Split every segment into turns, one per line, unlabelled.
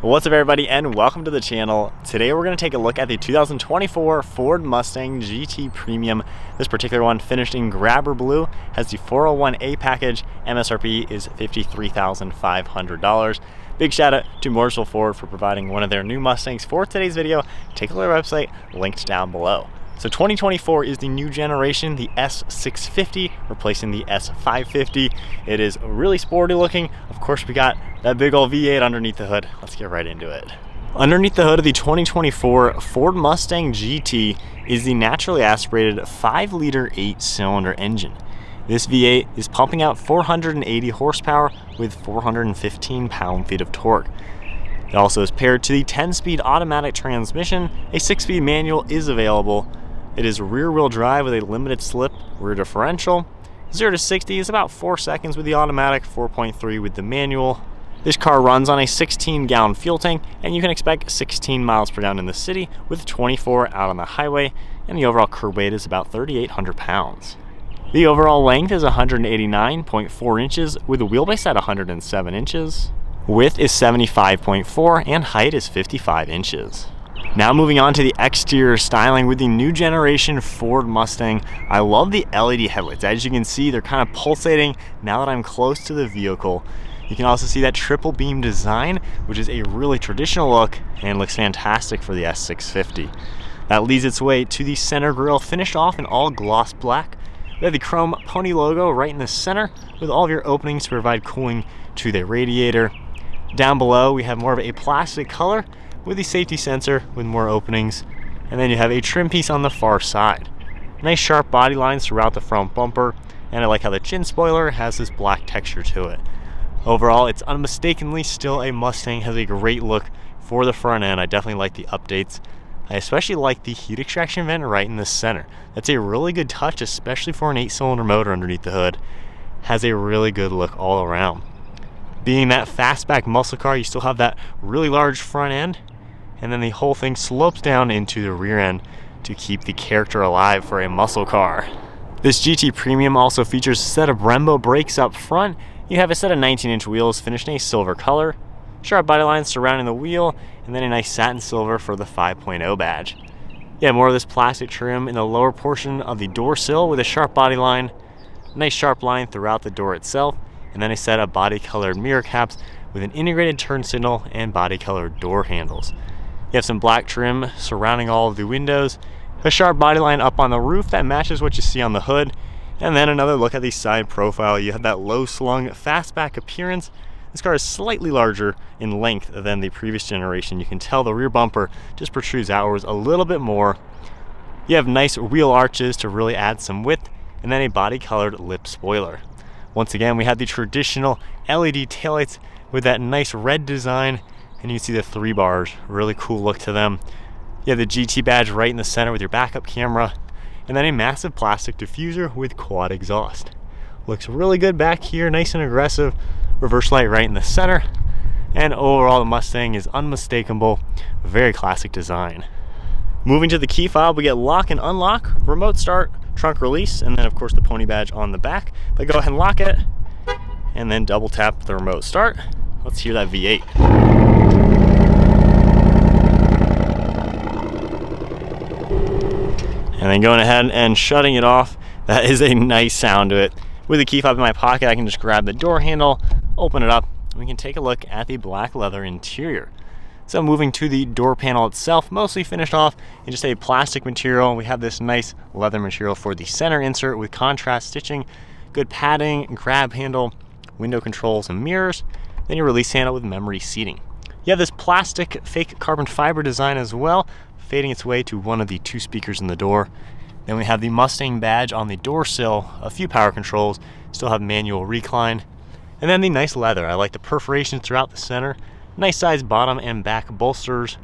What's up everybody and welcome to the channel. Today we're going to take a look at the 2024 Ford Mustang GT Premium. This particular one finished in grabber blue, has the 401A package, MSRP is $53,500. Big shout out to Mooresville Ford for providing one of their new Mustangs for today's video. Take a look at their website, linked down below. So 2024 is the new generation, the S650, replacing the S550. It is really sporty looking. Of course, we got that big old V8 underneath the hood. Let's get right into it. Underneath the hood of the 2024 Ford Mustang GT is the naturally aspirated 5-liter 8-cylinder engine. This V8 is pumping out 480 horsepower with 415 pound-feet of torque. It also is paired to the 10-speed automatic transmission. A 6-speed manual is available. It is rear-wheel drive with a limited slip rear differential. 0 to 60 is about 4 seconds with the automatic, 4.3 with the manual. This car runs on a 16-gallon fuel tank, and you can expect 16 miles per gallon in the city with 24 out on the highway, and the overall curb weight is about 3,800 pounds. The overall length is 189.4 inches with a wheelbase at 107 inches. Width is 75.4 and height is 55 inches. Now moving on to the exterior styling with the new generation Ford Mustang. I love the LED headlights. As you can see, they're kind of pulsating now that I'm close to the vehicle. You can also see that triple beam design, which is a really traditional look and looks fantastic for the S650. That leads its way to the center grille, finished off in all gloss black. We have the chrome pony logo right in the center with all of your openings to provide cooling to the radiator. Down below, we have more of a plastic color with the safety sensor with more openings, and then you have a trim piece on the far side. Nice sharp body lines throughout the front bumper, and I like how the chin spoiler has this black texture to it. Overall, it's unmistakably still a Mustang, has a great look for the front end. I definitely like the updates. I especially like the heat extraction vent right in the center. That's a really good touch, especially for an 8-cylinder motor underneath the hood. Has a really good look all around. Being that fastback muscle car, you still have that really large front end, and then the whole thing slopes down into the rear end to keep the character alive for a muscle car. This GT Premium also features a set of Brembo brakes up front. You have a set of 19-inch wheels finished in a silver color, sharp body lines surrounding the wheel, and then a nice satin silver for the 5.0 badge. You have more of this plastic trim in the lower portion of the door sill with a sharp body line, nice sharp line throughout the door itself, and then a set of body-colored mirror caps with an integrated turn signal and body-colored door handles. You have some black trim surrounding all of the windows, a sharp body line up on the roof that matches what you see on the hood, and then another look at the side profile. You have that low-slung fastback appearance. This car is slightly larger in length than the previous generation. You can tell the rear bumper just protrudes outwards a little bit more. You have nice wheel arches to really add some width, and then a body-colored lip spoiler. Once again, we have the traditional LED taillights with that nice red design, and you can see the 3 bars, really cool look to them. You have the GT badge right in the center with your backup camera, and then a massive plastic diffuser with quad exhaust. Looks really good back here, nice and aggressive. Reverse light right in the center, and overall the Mustang is unmistakable, very classic design. Moving to the key fob, we get lock and unlock, remote start, trunk release, and then of course the pony badge on the back. But go ahead and lock it, and then double tap the remote start. Let's hear that V8. And then going ahead and shutting it off. That is a nice sound to it. With the key fob in my pocket, I can just grab the door handle, open it up, and we can take a look at the black leather interior. So moving to the door panel itself, mostly finished off in just a plastic material. We have this nice leather material for the center insert with contrast stitching, good padding, grab handle, window controls, and mirrors. Then your release handle with memory seating. You have this plastic fake carbon fiber design as well, fading its way to one of the 2 speakers in the door. Then we have the Mustang badge on the door sill, a few power controls, still have manual recline, and then the nice leather. I like the perforations throughout the center, nice size bottom and back bolsters.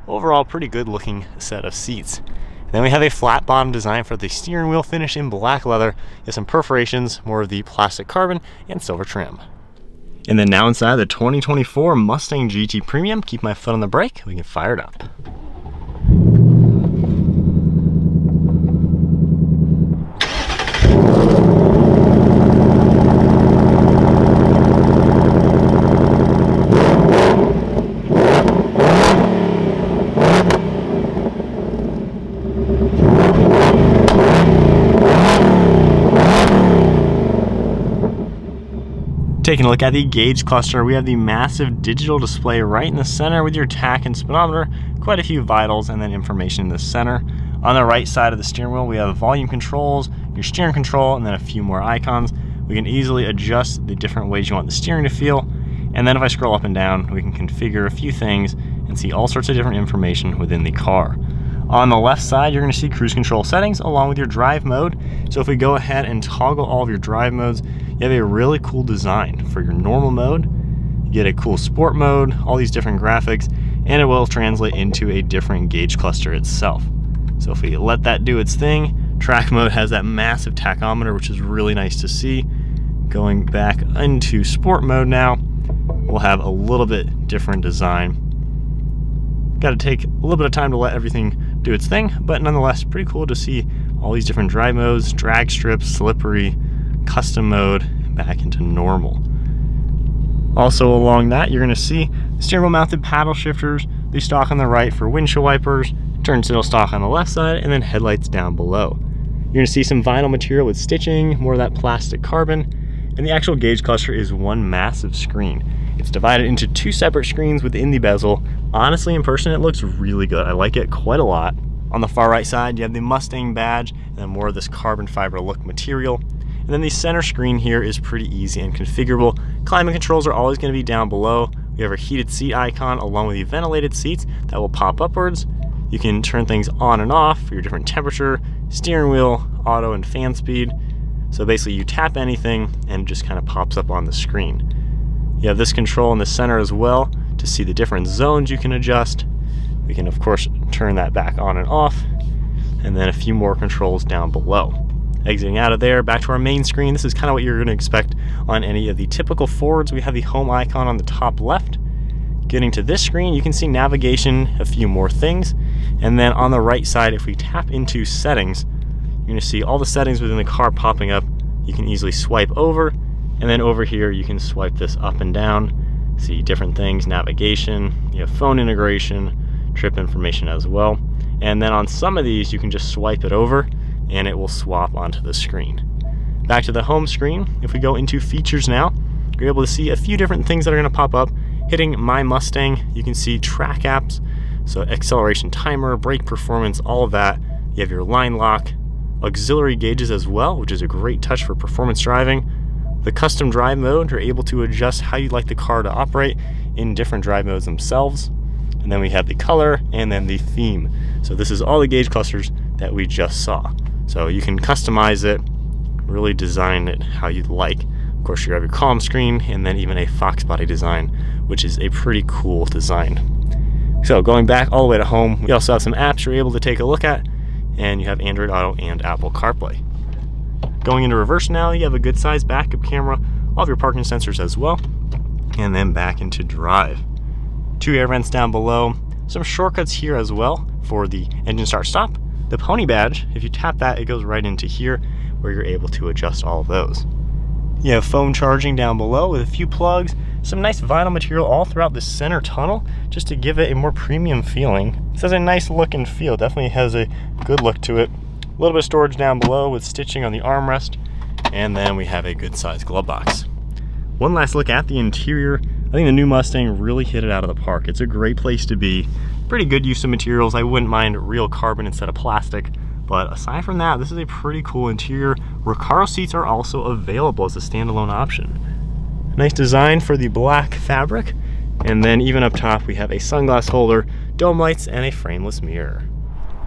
Overall, pretty good looking set of seats. And then we have a flat bottom design for the steering wheel, finish in black leather. You have some perforations, more of the plastic carbon, and silver trim. And then now inside the 2024 Mustang GT Premium, keep my foot on the brake, we can fire it up. Taking a look at the gauge cluster, we have the massive digital display right in the center with your tach and speedometer, quite a few vitals, and then information in the center. On the right side of the steering wheel, we have volume controls, your steering control, and then a few more icons. We can easily adjust the different ways you want the steering to feel. And then if I scroll up and down, we can configure a few things and see all sorts of different information within the car. On the left side, you're going to see cruise control settings along with your drive mode. So if we go ahead and toggle all of your drive modes, you have a really cool design. For your normal mode, you get a cool sport mode, all these different graphics, and it will translate into a different gauge cluster itself. So if we let that do its thing, track mode has that massive tachometer, which is really nice to see. Going back into sport mode now, we'll have a little bit different design. Got to take a little bit of time to let everything do its thing, but nonetheless pretty cool to see all these different drive modes, drag strips, slippery, custom mode, back into normal. Also along that, you're going to see steering wheel mounted paddle shifters, the stock on the right for windshield wipers, turn signal stock on the left side, and then headlights down below. You're going to see some vinyl material with stitching, more of that plastic carbon, and the actual gauge cluster is one massive screen. It's divided into two separate screens within the bezel. Honestly, in person, it looks really good. I like it quite a lot. On the far right side, you have the Mustang badge and then more of this carbon fiber look material. And then the center screen here is pretty easy and configurable. Climate controls are always going to be down below. We have our heated seat icon along with the ventilated seats that will pop upwards. You can turn things on and off for your different temperature, steering wheel, auto, and fan speed. So basically you tap anything and it just kind of pops up on the screen. You have this control in the center as well to see the different zones you can adjust. We can of course turn that back on and off, and then a few more controls down below. Exiting out of there, back to our main screen. This is kind of what you're going to expect on any of the typical Fords. We have the home icon on the top left. Getting to this screen, you can see navigation, a few more things, and then on the right side, if we tap into settings, you're going to see all the settings within the car popping up. You can easily swipe over, and then over here you can swipe this up and down, see different things, navigation, you have phone integration, trip information as well. And then on some of these you can just swipe it over and it will swap onto the screen. Back to the home screen, if we go into features now, you're able to see a few different things that are going to pop up. Hitting My Mustang, you can see track apps, so acceleration timer, brake performance, all of that. You have your line lock, auxiliary gauges as well, which is a great touch for performance driving. The custom drive mode, you're able to adjust how you'd like the car to operate in different drive modes themselves. And then we have the color and then the theme. So this is all the gauge clusters that we just saw. So you can customize it, really design it how you'd like. Of course, you have your column screen and then even a Fox body design, which is a pretty cool design. So going back all the way to home, we also have some apps you're able to take a look at, and you have Android Auto and Apple CarPlay. Going into reverse now, you have a good sized backup camera, all of your parking sensors as well, and then back into drive. 2 air vents down below, some shortcuts here as well for the engine start stop. The pony badge, if you tap that, it goes right into here where you're able to adjust all of those. You have phone charging down below with a few plugs, some nice vinyl material all throughout the center tunnel just to give it a more premium feeling. This has a nice look and feel, definitely has a good look to it. A little bit of storage down below with stitching on the armrest, and then we have a good sized glove box. One last look at the interior. I think the new Mustang really hit it out of the park. It's a great place to be. Pretty good use of materials. I wouldn't mind real carbon instead of plastic. But aside from that, this is a pretty cool interior. Recaro seats are also available as a standalone option. Nice design for the black fabric. And then even up top, we have a sunglass holder, dome lights, and a frameless mirror.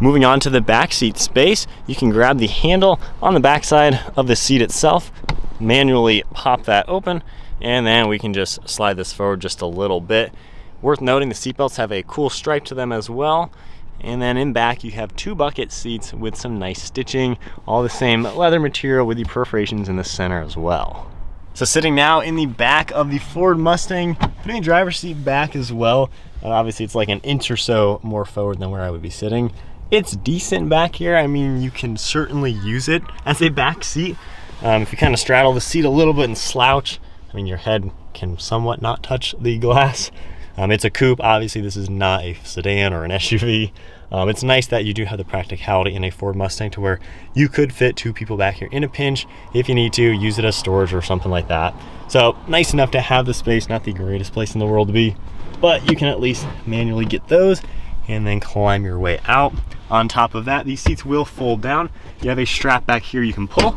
Moving on to the back seat space, you can grab the handle on the back side of the seat itself, manually pop that open, and then we can just slide this forward just a little bit. Worth noting, the seatbelts have a cool stripe to them as well. And then in back, you have 2 bucket seats with some nice stitching, all the same leather material with the perforations in the center as well. So sitting now in the back of the Ford Mustang, putting the driver's seat back as well. Obviously, it's like an inch or so more forward than where I would be sitting. It's decent back here. I mean, you can certainly use it as a back seat. If you kind of straddle the seat a little bit and slouch, I mean, your head can somewhat not touch the glass. It's a coupe. Obviously, this is not a sedan or an SUV. It's nice that you do have the practicality in a Ford Mustang to where you could fit 2 people back here in a pinch if you need to, use it as storage or something like that. So nice enough to have the space, not the greatest place in the world to be, but you can at least manually get those and then climb your way out. On top of that, these seats will fold down. You have a strap back here you can pull,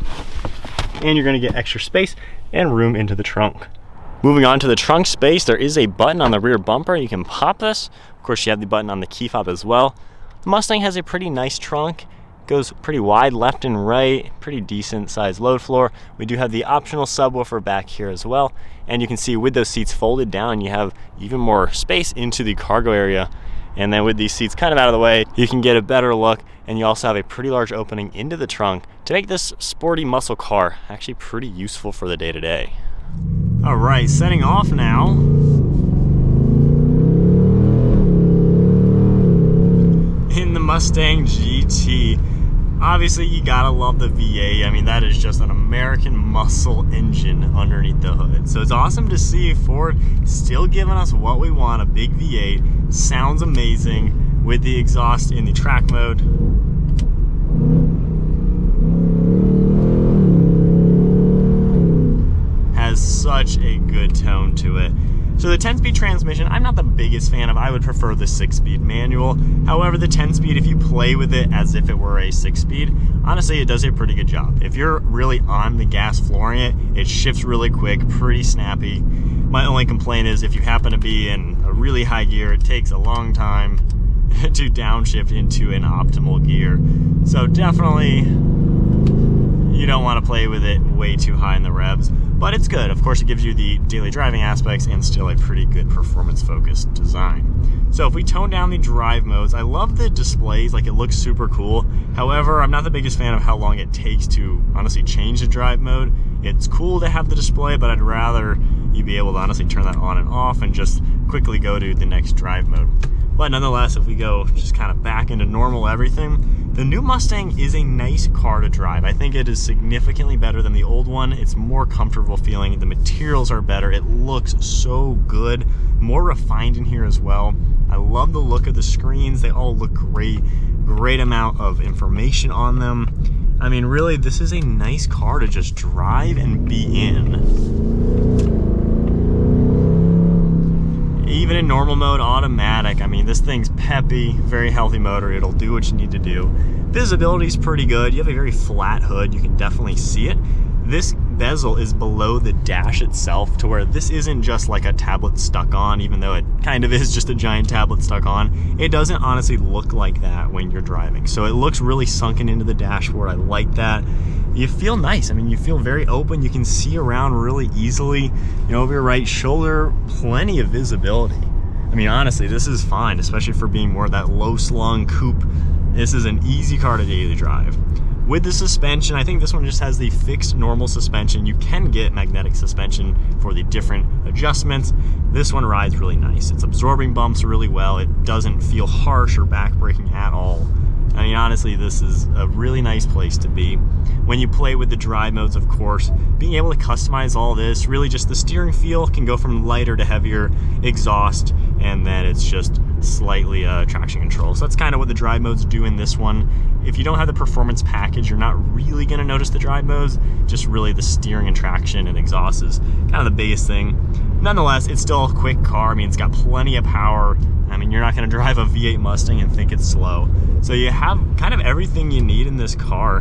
and you're gonna get extra space and room into the trunk. Moving on to the trunk space, there is a button on the rear bumper. You can pop this. Of course, you have the button on the key fob as well. The Mustang has a pretty nice trunk. Goes pretty wide left and right, pretty decent sized load floor. We do have the optional subwoofer back here as well. And you can see with those seats folded down, you have even more space into the cargo area. And then with these seats kind of out of the way, you can get a better look, and you also have a pretty large opening into the trunk to make this sporty muscle car actually pretty useful for the day-to-day. All right, setting off now. In the Mustang GT. Obviously, you gotta love the V8. I mean, that is just an American muscle engine underneath the hood. So it's awesome to see Ford still giving us what we want, a big V8. Sounds amazing with the exhaust in the track mode. Has such a good tone to it. So the 10-speed transmission, I'm not the biggest fan of. I would prefer the 6-speed manual. However, the 10-speed, if you play with it as if it were a 6-speed, honestly, it does a pretty good job. If you're really on the gas flooring it, it shifts really quick, pretty snappy. My only complaint is if you happen to be in a really high gear, it takes a long time to downshift into an optimal gear. So definitely, you don't want to play with it way too high in the revs, but it's good. Of course, it gives you the daily driving aspects and still a pretty good performance-focused design. So if we tone down the drive modes, I love the displays, like it looks super cool. However, I'm not the biggest fan of how long it takes to honestly change the drive mode. It's cool to have the display, but I'd rather you be able to honestly turn that on and off and just quickly go to the next drive mode. But nonetheless, if we go just kind of back into normal everything, the new Mustang is a nice car to drive. I think it is significantly better than the old one. It's more comfortable feeling. The materials are better. It looks so good. More refined in here as well. I love the look of the screens. They all look great. Great amount of information on them. I mean, really, this is a nice car to just drive and be in. Even in normal mode, automatic, I mean, this thing's peppy, very healthy motor. It'll do what you need to do. Visibility is pretty good. You have a very flat hood. You can definitely see it. This bezel is below the dash itself to where this isn't just like a tablet stuck on, even though it kind of is just a giant tablet stuck on. It doesn't honestly look like that when you're driving. So it looks really sunken into the dashboard. I like that. You feel nice. I mean, you feel very open. You can see around really easily. You know, over your right shoulder, plenty of visibility. I mean, honestly, this is fine, especially for being more of that low slung coupe. This is an easy car to daily drive. With the suspension, I think this one just has the fixed normal suspension. You can get magnetic suspension for the different adjustments. This one rides really nice. It's absorbing bumps really well. It doesn't feel harsh or backbreaking at all. I mean, honestly, this is a really nice place to be. When you play with the drive modes, of course, being able to customize all this, really just the steering feel can go from lighter to heavier, exhaust, and then it's just slightly traction control. So that's kind of what the drive modes do in this one. If you don't have the performance package, you're not really going to notice the drive modes. Just really the steering and traction and exhaust is kind of the biggest thing. Nonetheless, it's still a quick car. I mean, it's got plenty of power. I mean, you're not going to drive a V8 Mustang and think it's slow. So you have kind of everything you need in this car,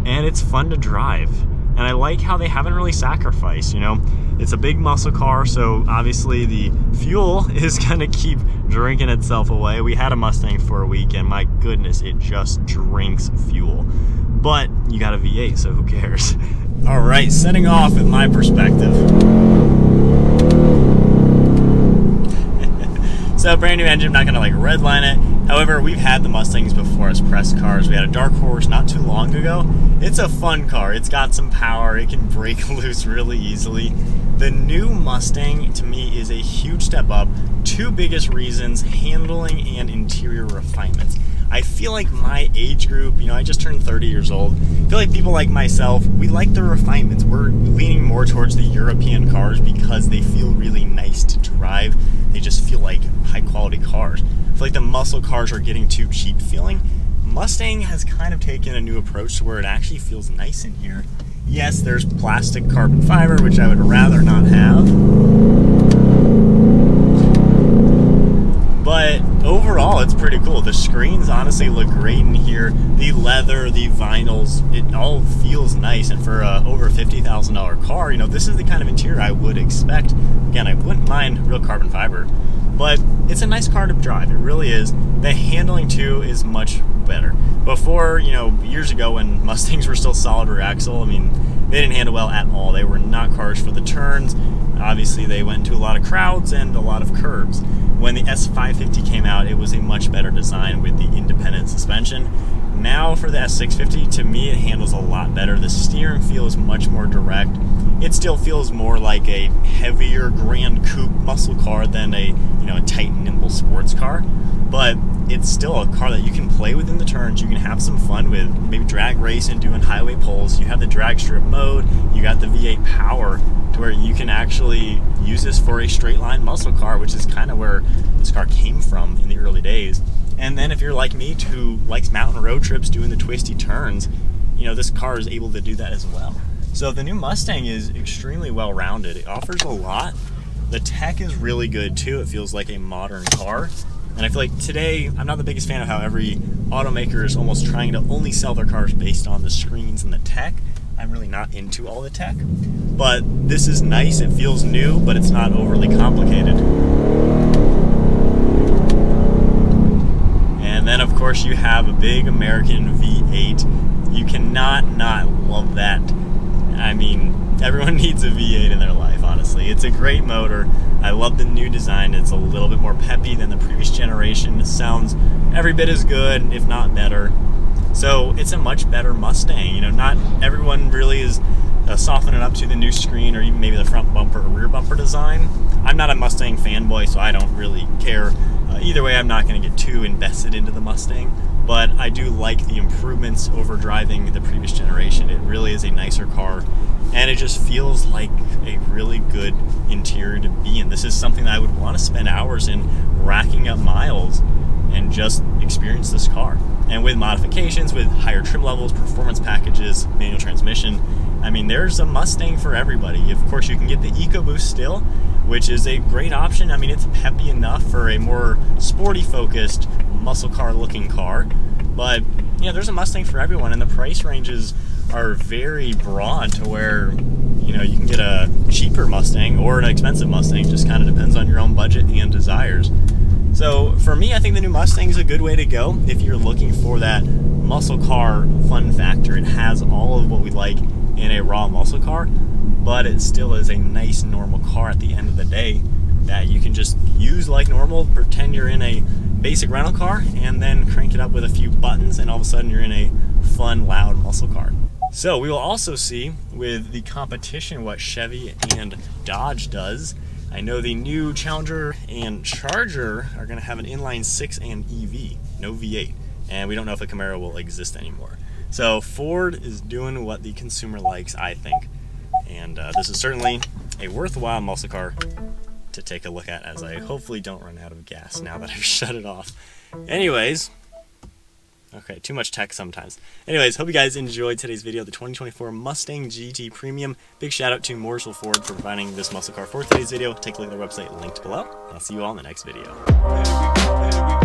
and it's fun to drive. And I like how they haven't really sacrificed, you know. It's a big muscle car, so obviously the fuel is going to keep drinking itself away. We had a Mustang for a week, and my goodness, it just drinks fuel. But you got a V8, so who cares? All right, setting off with my perspective. So brand new engine, I'm not gonna like redline it. However, we've had the Mustangs before as press cars. We had a Dark Horse not too long ago. It's a fun car. It's got some power. It can break loose really easily. The new Mustang, to me, is a huge step up. Two biggest reasons: handling and interior refinements. I feel like my age group, you know, I just turned 30 years old. I feel like people like myself, we like the refinements. We're leaning more towards the European cars because they feel really nice to drive. they just feel like high quality cars. I feel like the muscle cars are getting too cheap feeling. Mustang has kind of taken a new approach to where it actually feels nice in here. Yes, there's plastic carbon fiber, which I would rather not have. But overall, it's pretty cool. The screens honestly look great in here. The leather, the vinyls, it all feels nice. And for over a $50,000 car, you know, this is the kind of interior I would expect. Again, I wouldn't mind real carbon fiber, but it's a nice car to drive. It really is. The handling too is much better. Before, you know, years ago when Mustangs were still solid rear axle, I mean, they didn't handle well at all. They were not cars for the turns. Obviously, they went into a lot of crowds and a lot of curves. When the S650 came out, it was a much better design with the independent suspension. Now for the S650, to me, it handles a lot better. The steering feels much more direct. It still feels more like a heavier Grand Coupe muscle car than a, you know, a tight, nimble sports car. But it's still a car that you can play with in the turns. You can have some fun with, maybe drag race and doing highway pulls. You have the drag strip mode. You got the V8 power to where you can actually use this for a straight line muscle car, which is kind of where this car came from in the early days. And then if you're like me, who likes mountain road trips, doing the twisty turns, you know, this car is able to do that as well. So the new Mustang is extremely well rounded. It offers a lot. The tech is really good too. It feels like a modern car. And I feel like today, I'm not the biggest fan of how every automaker is almost trying to only sell their cars based on the screens and the tech. I'm really not into all the tech. But this is nice. It feels new, but it's not overly complicated. And then of course you have a big American V8. You cannot not love that. I mean, everyone needs a V8 in their life, honestly. It's a great motor. I love the new design. It's a little bit more peppy than the previous generation. It sounds every bit as good, if not better. So it's a much better Mustang. You know, not everyone really is softening up to the new screen or even maybe the front bumper or rear bumper design. I'm not a Mustang fanboy, so I don't really care. Either way, I'm not going to get too invested into the Mustang, but I do like the improvements over driving the previous generation. It really is a nicer car, and it just feels like a really good interior to be in. This is something that I would want to spend hours in, racking up miles and just experience this car. And with modifications, with higher trim levels, performance packages, manual transmission, I mean, there's a Mustang for everybody. Of course, you can get the EcoBoost still, which is a great option. I mean, it's peppy enough for a more sporty focused muscle car looking car, but you know, there's a Mustang for everyone, and the price ranges are very broad to where, you know, you can get a cheaper Mustang or an expensive Mustang. It just kind of depends on your own budget and desires. So for me, I think the new Mustang is a good way to go if you're looking for that muscle car fun factor. It has all of what we like in a raw muscle car, but it still is a nice normal car at the end of the day that you can just use like normal, pretend you're in a basic rental car, and then crank it up with a few buttons, and all of a sudden you're in a fun, loud muscle car. So we will also see with the competition what Chevy and Dodge does. I know the new Challenger and Charger are going to have an inline 6 and EV, no V8, and we don't know if a Camaro will exist anymore. So Ford is doing what the consumer likes, I think, and this is certainly a worthwhile muscle car to take a look at, as I hopefully don't run out of gas now that I've shut it off. Anyways, okay, too much tech sometimes. Anyways, hope you guys enjoyed today's video, the 2024 Mustang GT Premium. Big shout out to Marshall Ford for providing this muscle car for today's video. Take a look at their website linked below. I'll see you all in the next video.